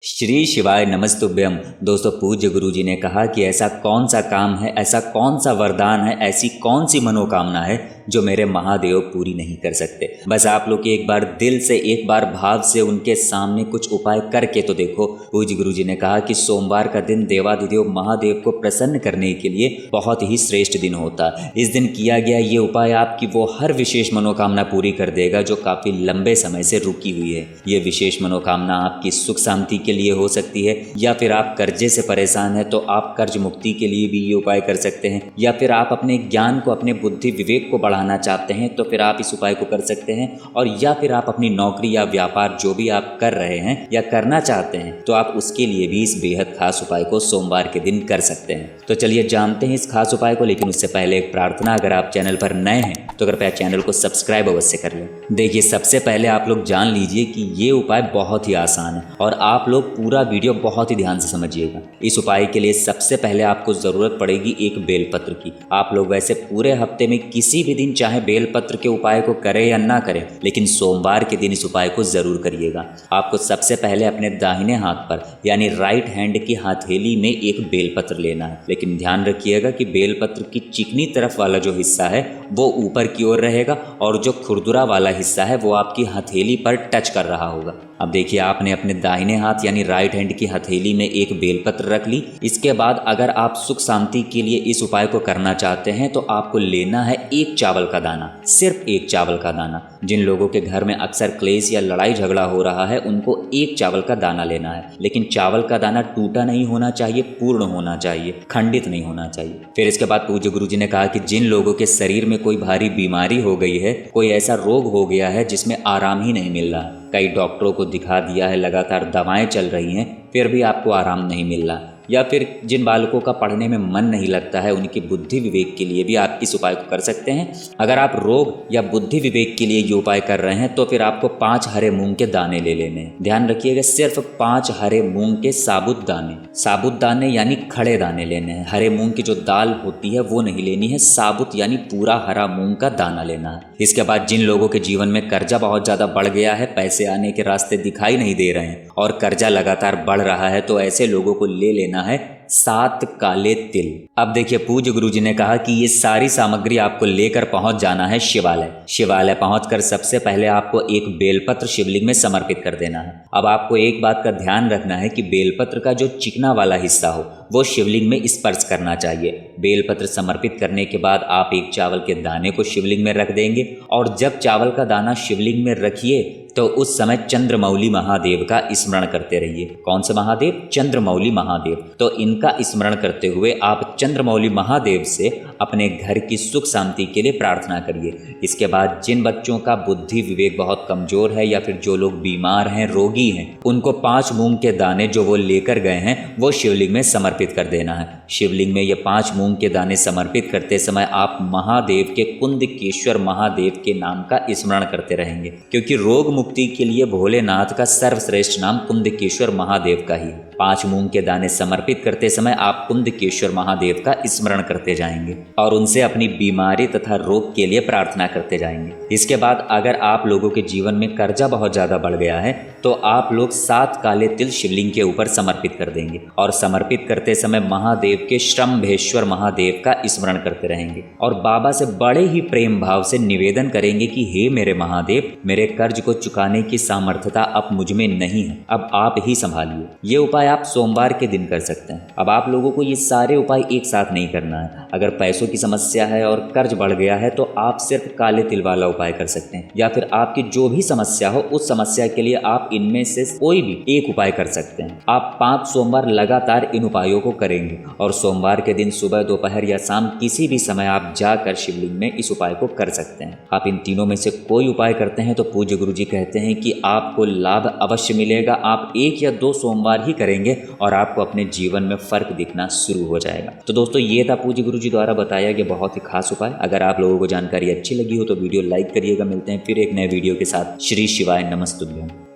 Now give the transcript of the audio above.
श्री शिवाय नमस्तुभ्यम। दोस्तों, पूज्य गुरु जी ने कहा कि ऐसा कौन सा काम है, ऐसा कौन सा वरदान है, ऐसी कौन सी मनोकामना है जो मेरे महादेव पूरी नहीं कर सकते। बस आप लोग एक बार दिल से, एक बार भाव से उनके सामने कुछ उपाय करके तो देखो। पूज्य गुरु जी ने कहा कि सोमवार का दिन देवाधिदेव महादेव को प्रसन्न करने के लिए बहुत ही श्रेष्ठ दिन होता है। इस दिन किया गया ये उपाय आपकी वो हर विशेष मनोकामना पूरी कर देगा जो काफ़ी लंबे समय से रुकी हुई है। ये विशेष मनोकामना आपकी सुख शांति के लिए हो सकती है, या फिर आप कर्जे से परेशान है तो आप कर्ज मुक्ति के लिए भी ये उपाय कर सकते हैं, या फिर आप अपने ज्ञान को, अपने बुद्धि विवेक को बढ़ाना चाहते हैं तो फिर आप इस उपाय को कर सकते हैं, और या फिर आप अपनी नौकरी या व्यापार जो भी आप कर रहे हैं या करना चाहते हैं तो आप उसके लिए भी इस बेहद खास उपाय को सोमवार के दिन कर सकते हैं। तो चलिए जानते हैं इस खास उपाय को, लेकिन उससे पहले एक प्रार्थना, अगर आप चैनल पर नए हैं तो कृपया चैनल को सब्सक्राइब अवश्य कर लें। देखिए, सबसे पहले आप लोग जान लीजिए कि ये उपाय बहुत ही आसान है और आप लोग पूरा वीडियो बहुत ही ध्यान से समझिएगा। इस उपाय के लिए सबसे पहले आपको ज़रूरत पड़ेगी एक बेलपत्र की। आप लोग वैसे पूरे हफ्ते में किसी भी दिन चाहे बेलपत्र के उपाय को करें या ना करें, लेकिन सोमवार के दिन इस उपाय को ज़रूर करिएगा। आपको सबसे पहले अपने दाहिने हाथ पर यानी राइट हैंड की हथेली में एक बेलपत्र लेना है, लेकिन ध्यान रखिएगा कि बेलपत्र की चिकनी तरफ वाला जो हिस्सा है वो ऊपर की ओर रहेगा और जो खुरदुरा वाला हिस्सा है वो आपकी हथेली पर टच कर रहा होगा। अब देखिए, आपने अपने दाहिने हाथ यानी राइट हैंड की हथेली में एक बेलपत्र रख ली। इसके बाद अगर आप सुख शांति के लिए इस उपाय को करना चाहते हैं तो आपको लेना है एक चावल का दाना, सिर्फ एक चावल का दाना। जिन लोगों के घर में अक्सर क्लेश या लड़ाई झगड़ा हो रहा है उनको एक चावल का दाना लेना है, लेकिन चावल का दाना टूटा नहीं होना चाहिए, पूर्ण होना चाहिए, खंडित नहीं होना चाहिए। फिर इसके बाद पूज्य गुरु जी ने कहा कि जिन लोगों के शरीर में कोई भारी बीमारी हो गई है, कोई ऐसा रोग हो गया है जिसमें आराम ही नहीं मिल रहा, कई डॉक्टरों को दिखा दिया है, लगातार दवाएं चल रही हैं, फिर भी आपको आराम नहीं मिल रहा, या फिर जिन बालकों का पढ़ने में मन नहीं लगता है, उनकी बुद्धि विवेक के लिए भी आप इस उपाय को कर सकते हैं। अगर आप रोग या बुद्धि विवेक के लिए ये उपाय कर रहे हैं तो फिर आपको 5 हरे मूंग के दाने ले लेने हैं। ध्यान रखिएगा, सिर्फ 5 हरे मूंग के साबुत दाने यानी खड़े दाने लेने हैं। हरे मूंग की जो दाल होती है वो नहीं लेनी है, साबुत यानी पूरा हरा मूंग का दाना लेना है। इसके बाद जिन लोगों के जीवन में कर्जा बहुत ज़्यादा बढ़ गया है, पैसे आने के रास्ते दिखाई नहीं दे रहे हैं और कर्जा लगातार बढ़ रहा है, तो ऐसे लोगों को ले लेना है 7 काले तिल। अब देखिए, पूज्य गुरु जी ने कहा कि ये सारी सामग्री आपको लेकर पहुंच जाना है शिवालय पहुंचकर सबसे पहले आपको एक बेलपत्र शिवलिंग में समर्पित कर देना है। अब आपको एक बात का ध्यान रखना है कि बेलपत्र का जो चिकना वाला हिस्सा हो वो शिवलिंग में स्पर्श करना चाहिए। बेलपत्र समर्पित करने के बाद आप एक चावल के दाने को शिवलिंग में रख देंगे, और जब चावल का दाना शिवलिंग में रखिए तो उस समय चंद्रमौली महादेव का स्मरण करते रहिए। कौन से महादेव? चंद्रमौली महादेव। तो इनका स्मरण करते हुए आप चंद्रमौली महादेव से अपने घर की सुख शांति के लिए प्रार्थना करिए। इसके बाद जिन बच्चों का बुद्धि विवेक बहुत कमजोर है या फिर जो लोग बीमार हैं, रोगी हैं, उनको 5 मूंग के दाने जो वो लेकर गए हैं वो शिवलिंग में समर्पित कर देना है। शिवलिंग में ये 5 मूंग के दाने समर्पित करते समय आप महादेव के कुंदकेश्वर महादेव के नाम का स्मरण करते रहेंगे, क्योंकि रोग मुक्ति के लिए भोलेनाथ का सर्वश्रेष्ठ नाम कुंदकेश्वर महादेव का ही है। 5 मूंग के दाने समर्पित करते समय आप कुंदकेश्वर महादेव का स्मरण करते जाएंगे और उनसे अपनी बीमारी तथा रोग के लिए प्रार्थना करते जाएंगे। इसके बाद अगर आप लोगों के जीवन में कर्जा बहुत ज्यादा बढ़ गया है तो आप लोग 7 काले तिल शिवलिंग के ऊपर समर्पित कर देंगे, और समर्पित करते समय महादेव के श्रम्भेश्वर महादेव का स्मरण करते रहेंगे और बाबा से बड़े ही प्रेम भाव से निवेदन करेंगे कि हे मेरे महादेव, मेरे कर्ज को चुकाने की सामर्थ्यता अब मुझ में नहीं है, अब आप ही संभालिए। ये उपाय आप सोमवार के दिन कर सकते हैं। अब आप लोगों को ये सारे उपाय एक साथ नहीं करना है। अगर पैसों की समस्या है और कर्ज बढ़ गया है तो आप सिर्फ काले तिल वाला उपाय कर सकते हैं, या फिर आपकी जो भी समस्या हो उस समस्या के लिए आप इनमें से कोई भी एक उपाय कर सकते हैं। आप 5 सोमवार लगातार इन उपायों को करेंगे और सोमवार के दिन सुबह, दोपहर या शाम किसी भी समय आप जाकर शिवलिंग में इस उपाय को कर सकते हैं। आप इन तीनों में से कोई उपाय करते हैं तो पूज्य गुरु जी कहते हैं कि आपको लाभ अवश्य मिलेगा। आप 1 या 2 सोमवार ही करेंगे और आपको अपने जीवन में फर्क दिखना शुरू हो जाएगा। तो दोस्तों, ये था पूज्य गुरु जी द्वारा बताया गया बहुत ही खास उपाय। अगर आप लोगों को जानकारी अच्छी लगी हो तो वीडियो लाइक करिएगा। मिलते हैं फिर एक नए वीडियो के साथ। श्री शिवाय नमस्तुभ्यम।